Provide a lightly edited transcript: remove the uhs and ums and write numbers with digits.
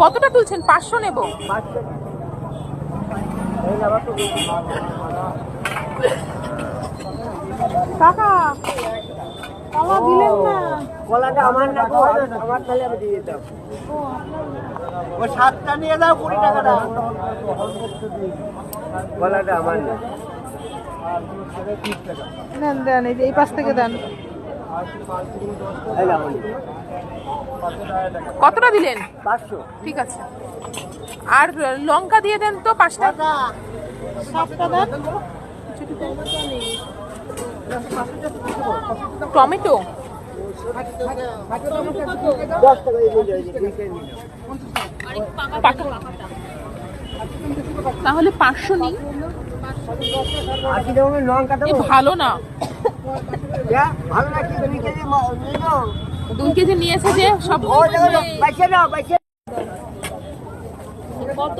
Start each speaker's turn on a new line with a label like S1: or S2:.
S1: কতটা তুলছেন? 500 নেব। কাকা কলা দিলেন না?
S2: কলাটা আমার না গো, আমার তাহলে আমি দিয়ে দিতাম। ও 7টা নিয়ে যাও, 20 টাকাটা। কলাটা আমার না।
S1: দেন দেন, এই পাশ থেকে দেন। কতটা দিলেন?
S2: 500।
S1: ঠিক আছে। আর লঙ্কা দিয়ে দেন তো 5টা। 7টা দেন। টমেটো
S2: 10 টাকা দিয়ে দিই।
S1: তাহলে 500 নিই।
S2: লঙ্কাটা
S1: ভালো না।
S2: ভালো না কি 2 কেজি নিয়ে যাও।
S1: 2 কেজি নিয়েছে যে সব।
S2: বাইছে না বাইছে। কত?